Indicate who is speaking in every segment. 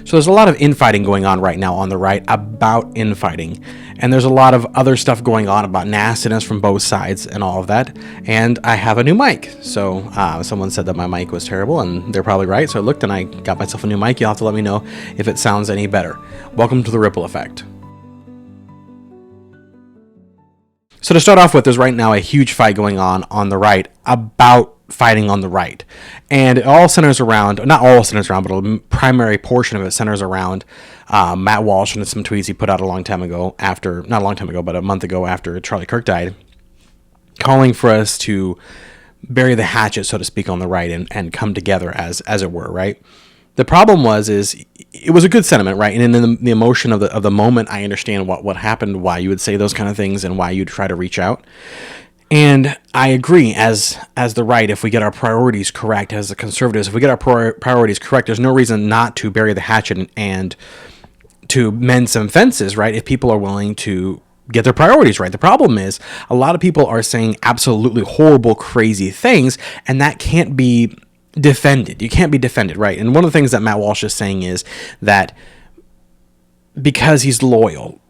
Speaker 1: So there's a lot of infighting going on right now on the right about infighting. And there's a lot of other stuff going on about nastiness from both sides and all of that. And I have a new mic. So someone said that my mic was terrible, and they're probably right. So I looked and I got myself a new mic. You'll have to let me know if it sounds any better. Welcome to the Ripple Effect. So to start off with, there's right now a huge fight going on the right about fighting on the right. And it all centers around, not all centers around, but a primary portion of it centers around Matt Walsh and some tweets he put out a long time ago after, not a long time ago, but a month ago after Charlie Kirk died, calling for us to bury the hatchet, so to speak, on the right and come together as it were, right? The problem is it was a good sentiment, right? And in the emotion of the moment, I understand what happened, why you would say those kind of things, and why you'd try to reach out. And I agree, as the right, if we get our priorities correct, as the conservatives, if we get our priorities correct, there's no reason not to bury the hatchet and to mend some fences, right? If people are willing to get their priorities right. The problem is a lot of people are saying absolutely horrible, crazy things, and that can't be defended. You can't be defended, right? And one of the things that Matt Walsh is saying is that because he's loyal,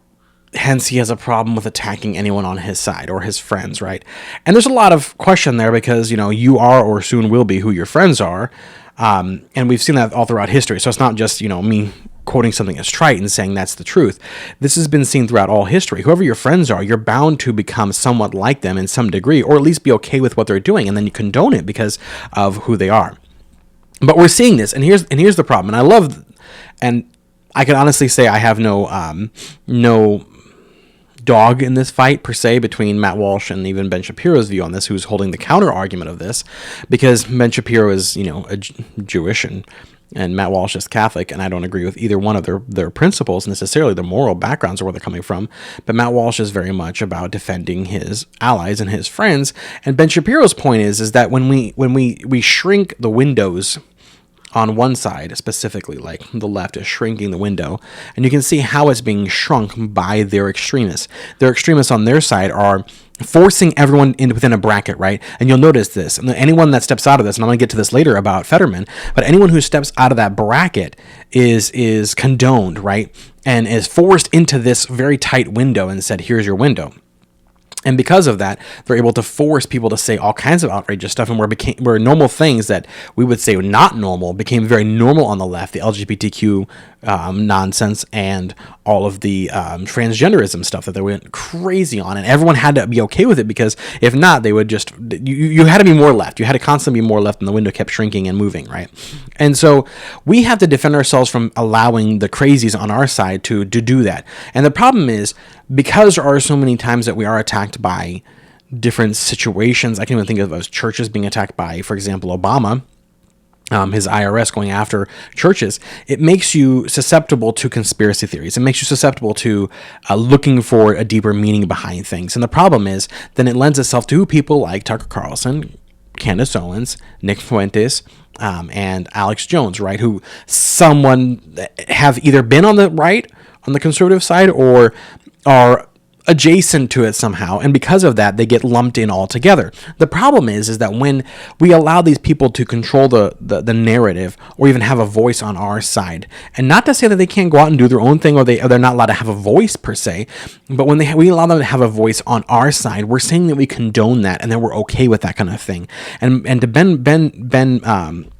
Speaker 1: hence he has a problem with attacking anyone on his side or his friends, right? And there's a lot of question there because, you are or soon will be who your friends are. And we've seen that all throughout history. So it's not just, me quoting something as trite and saying that's the truth. This has been seen throughout all history. Whoever your friends are, you're bound to become somewhat like them in some degree, or at least be okay with what they're doing, and then you condone it because of who they are. But we're seeing this, and here's the problem. And I can honestly say I have no dog in this fight per se between Matt Walsh and even Ben Shapiro's view on this, who's holding the counter argument of this, because Ben Shapiro is Jewish and Matt Walsh is Catholic, and I don't agree with either one of their principles necessarily, their moral backgrounds or where they're coming from. But Matt Walsh is very much about defending his allies and his friends. And Ben Shapiro's point is that when we shrink the windows on one side, specifically, like the left is shrinking the window, and you can see how it's being shrunk by their extremists. Their extremists on their side are forcing everyone within a bracket, right? And you'll notice this. Anyone that steps out of this, and I'm going to get to this later about Fetterman, but anyone who steps out of that bracket is condoned, right? And is forced into this very tight window and said, here's your window. And because of that, they're able to force people to say all kinds of outrageous stuff, and where normal things that we would say were not normal became very normal on the left, the LGBTQ nonsense and all of the transgenderism stuff that they went crazy on, and everyone had to be okay with it, because if not, they would just, you had to be more left. You had to constantly be more left, and the window kept shrinking and moving, right? And so we have to defend ourselves from allowing the crazies on our side to do that. And the problem is, because there are so many times that we are attacked by different situations, I can even think of as churches being attacked by, for example, Obama, his IRS going after churches, it makes you susceptible to conspiracy theories. It makes you susceptible to looking for a deeper meaning behind things. And the problem is, then it lends itself to people like Tucker Carlson, Candace Owens, Nick Fuentes, and Alex Jones, right? Who someone have either been on the right, on the conservative side, or are adjacent to it somehow, and because of that, they get lumped in all together. The problem is that when we allow these people to control the narrative, or even have a voice on our side, and not to say that they can't go out and do their own thing, or they're not allowed to have a voice per se, but when we allow them to have a voice on our side, we're saying that we condone that, and that we're okay with that kind of thing. And to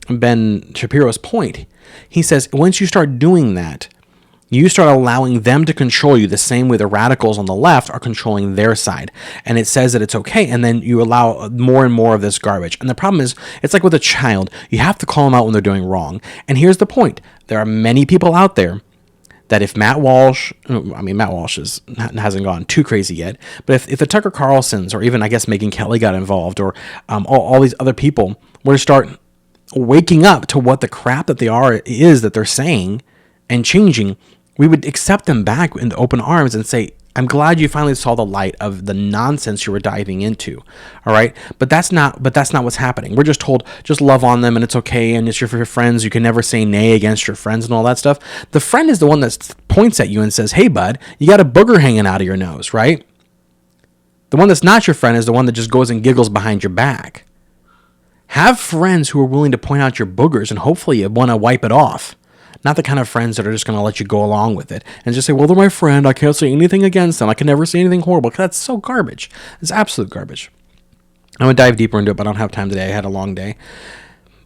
Speaker 1: Ben Shapiro's point, he says once you start doing that, you start allowing them to control you the same way the radicals on the left are controlling their side. And it says that it's okay, and then you allow more and more of this garbage. And the problem is, it's like with a child. You have to call them out when they're doing wrong. And here's the point. There are many people out there that if Matt Walsh hasn't gone too crazy yet, but if the Tucker Carlsons, or even, I guess, Megyn Kelly got involved, or all these other people were to start waking up to what the crap that they're saying and changing, we would accept them back in open arms and say, I'm glad you finally saw the light of the nonsense you were diving into. All right. But that's not what's happening. We're just told, just love on them and it's okay. And it's your friends. You can never say nay against your friends and all that stuff. The friend is the one that points at you and says, hey bud, you got a booger hanging out of your nose, right? The one that's not your friend is the one that just goes and giggles behind your back. Have friends who are willing to point out your boogers, and hopefully you want to wipe it off. Not the kind of friends that are just going to let you go along with it and just say, well, they're my friend. I can't say anything against them. I can never say anything horrible. That's so garbage. It's absolute garbage. I'm going to dive deeper into it, but I don't have time today. I had a long day.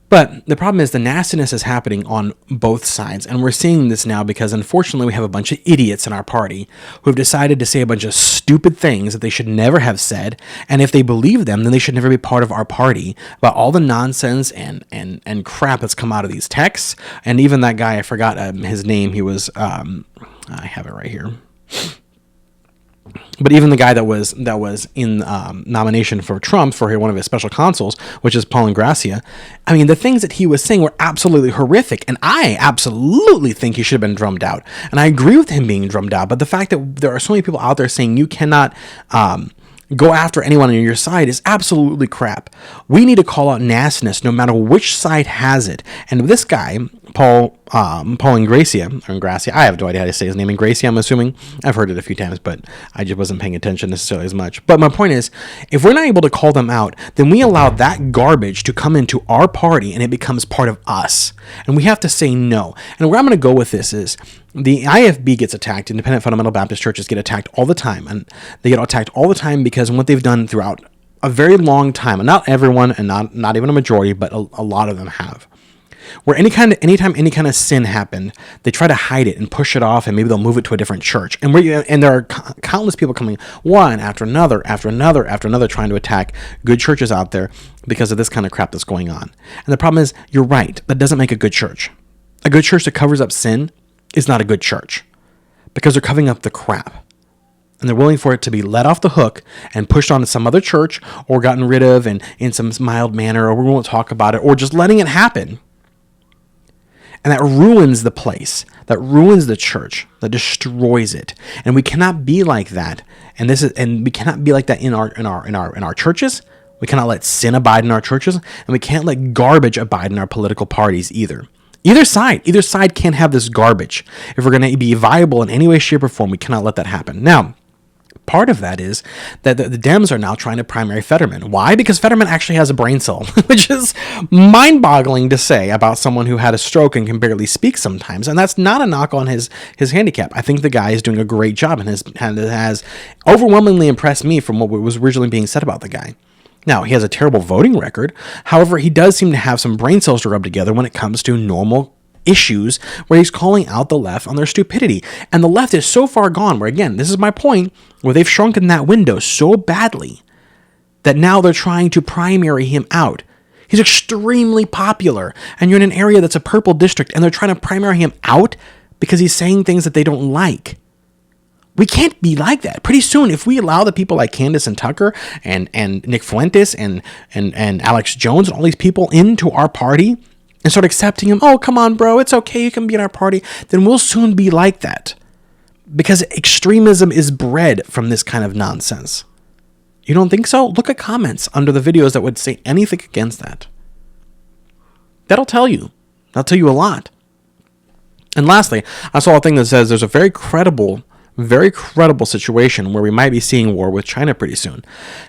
Speaker 1: But the problem is the nastiness is happening on both sides. And we're seeing this now because, unfortunately, we have a bunch of idiots in our party who have decided to say a bunch of stupid things that they should never have said. And if they believe them, then they should never be part of our party about all the nonsense and crap that's come out of these texts. And even that guy, I forgot his name. He was, I have it right here. But even the guy that was in nomination for Trump for one of his special consuls, which is Paul Ingrassia, I mean, the things that he was saying were absolutely horrific, and I absolutely think he should have been drummed out. And I agree with him being drummed out, but the fact that there are so many people out there saying you cannot go after anyone on your side is absolutely crap. We need to call out nastiness no matter which side has it. And this guy, Paul Ingrassia, I have no idea how to say his name, Ingrassia, I'm assuming. I've heard it a few times, but I just wasn't paying attention necessarily as much. But my point is, if we're not able to call them out, then we allow that garbage to come into our party and it becomes part of us. And we have to say no. And where I'm going to go with this is, the IFB gets attacked. Independent Fundamental Baptist churches get attacked all the time. And they get attacked all the time because of what they've done throughout a very long time. And not everyone, and not even a majority, but a lot of them have. Where anytime any kind of sin happened, they try to hide it and push it off, and maybe they'll move it to a different church. And there are countless people coming, one after another, trying to attack good churches out there because of this kind of crap that's going on. And the problem is, you're right, that doesn't make a good church. A good church that covers up sin is not a good church because they're covering up the crap. And they're willing for it to be let off the hook and pushed onto some other church or gotten rid of in some mild manner, or we won't talk about it, or just letting it happen. And that ruins the place, that ruins the church, that destroys it. And we cannot be like that. And we cannot be like that in our churches. We cannot let sin abide in our churches, and we can't let garbage abide in our political parties either. Either side can't have this garbage. If we're going to be viable in any way, shape, or form, we cannot let that happen. Now, part of that is that the Dems are now trying to primary Fetterman. Why? Because Fetterman actually has a brain cell, which is mind-boggling to say about someone who had a stroke and can barely speak sometimes. And that's not a knock on his handicap. I think the guy is doing a great job and has overwhelmingly impressed me from what was originally being said about the guy. Now, he has a terrible voting record. However, he does seem to have some brain cells to rub together when it comes to normal issues where he's calling out the left on their stupidity. And the left is so far gone where, again, this is my point, where they've shrunken that window so badly that now they're trying to primary him out. He's extremely popular, and you're in an area that's a purple district, and they're trying to primary him out because he's saying things that they don't like. We can't be like that. Pretty soon, if we allow the people like Candace and Tucker and Nick Fuentes and Alex Jones and all these people into our party and start accepting them, oh, come on, bro, it's okay, you can be in our party, then we'll soon be like that. Because extremism is bred from this kind of nonsense. You don't think so? Look at comments under the videos that would say anything against that. That'll tell you. That'll tell you a lot. And lastly, I saw a thing that says there's a very credible situation where we might be seeing war with China pretty soon.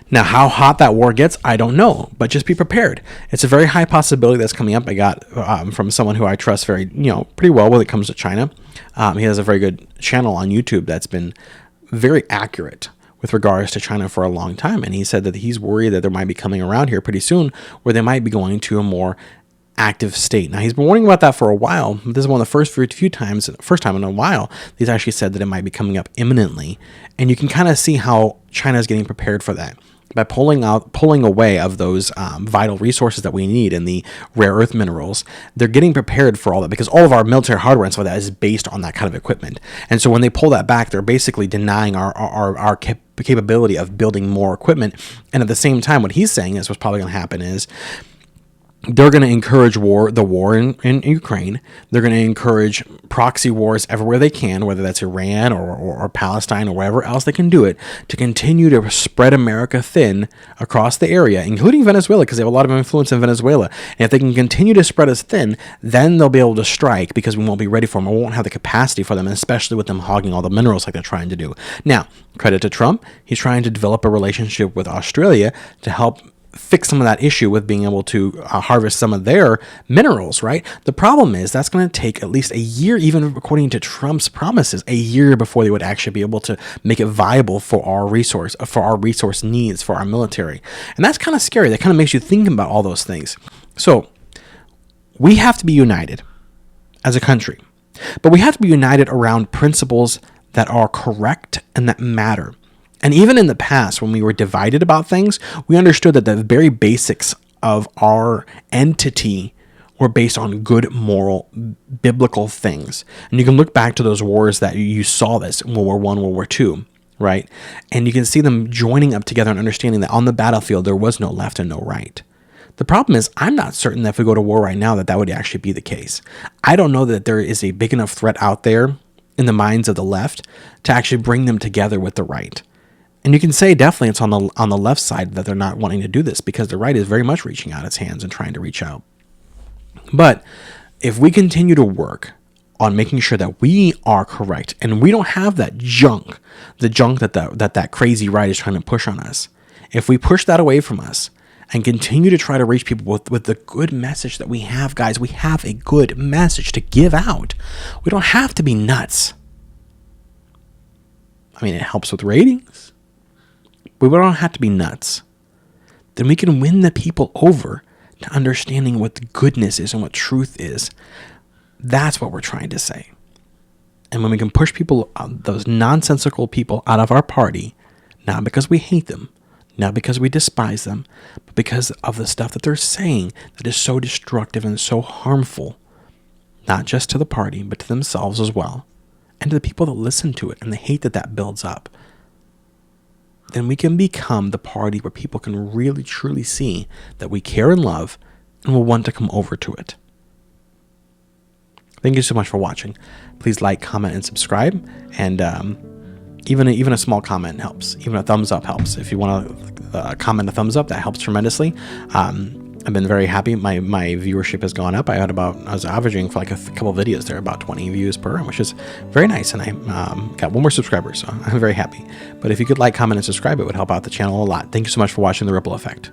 Speaker 1: Now, how hot that war gets, I don't know, but just be prepared. It's a very high possibility that's coming up. I got from someone who I trust pretty well when it comes to China. He has a very good channel on YouTube that's been very accurate with regards to China for a long time. And he said that he's worried that there might be coming around here pretty soon where they might be going to a more active state. Now, he's been warning about that for a while. This is one of the first time in a while he's actually said that it might be coming up imminently. And you can kind of see how China is getting prepared for that by pulling away of those vital resources that we need in the rare earth minerals. They're getting prepared for all that because all of our military hardware and stuff like that is based on that kind of equipment. And so when they pull that back, they're basically denying our capability of building more equipment. And at the same time, what he's saying is what's probably going to happen is they're going to encourage the war in Ukraine. They're going to encourage proxy wars everywhere they can, whether that's Iran or Palestine or wherever else they can do it, to continue to spread America thin across the area, including Venezuela, because they have a lot of influence in Venezuela. And if they can continue to spread us thin, then they'll be able to strike because we won't be ready for them. We won't have the capacity for them, especially with them hogging all the minerals like they're trying to do. Now, credit to Trump. He's trying to develop a relationship with Australia to help fix some of that issue with being able to harvest some of their minerals, right? The problem is that's going to take at least a year, even according to Trump's promises, a year before they would actually be able to make it viable for our resource needs, for our military. And that's kind of scary. That kind of makes you think about all those things. So we have to be united as a country, but we have to be united around principles that are correct and that matter. And even in the past, when we were divided about things, we understood that the very basics of our entity were based on good, moral, biblical things. And you can look back to those wars that you saw this in World War I, World War II, right? And you can see them joining up together and understanding that on the battlefield, there was no left and no right. The problem is, I'm not certain that if we go to war right now, that would actually be the case. I don't know that there is a big enough threat out there in the minds of the left to actually bring them together with the right. And you can say definitely it's on the left side that they're not wanting to do this, because the right is very much reaching out its hands and trying to reach out. But if we continue to work on making sure that we are correct and we don't have that junk, the junk that crazy right is trying to push on us, if we push that away from us and continue to try to reach people with the good message that we have, guys, we have a good message to give out. We don't have to be nuts. I mean, it helps with ratings. We don't have to be nuts. Then we can win the people over to understanding what the goodness is and what truth is. That's what we're trying to say. And when we can push people, those nonsensical people, out of our party, not because we hate them, not because we despise them, but because of the stuff that they're saying that is so destructive and so harmful, not just to the party, but to themselves as well, and to the people that listen to it and the hate that builds up, then we can become the party where people can really truly see that we care and love and will want to come over to it. Thank you so much for watching. Please like, comment, and subscribe. And even a small comment helps. Even a thumbs up helps. If you want to comment a thumbs up, that helps tremendously. I've been very happy. My viewership has gone up. I was averaging for like a couple videos there about 20 views per, which is very nice. And I got one more subscriber, so I'm very happy. But if you could like, comment, and subscribe, it would help out the channel a lot. Thank you so much for watching The Ripple Effect.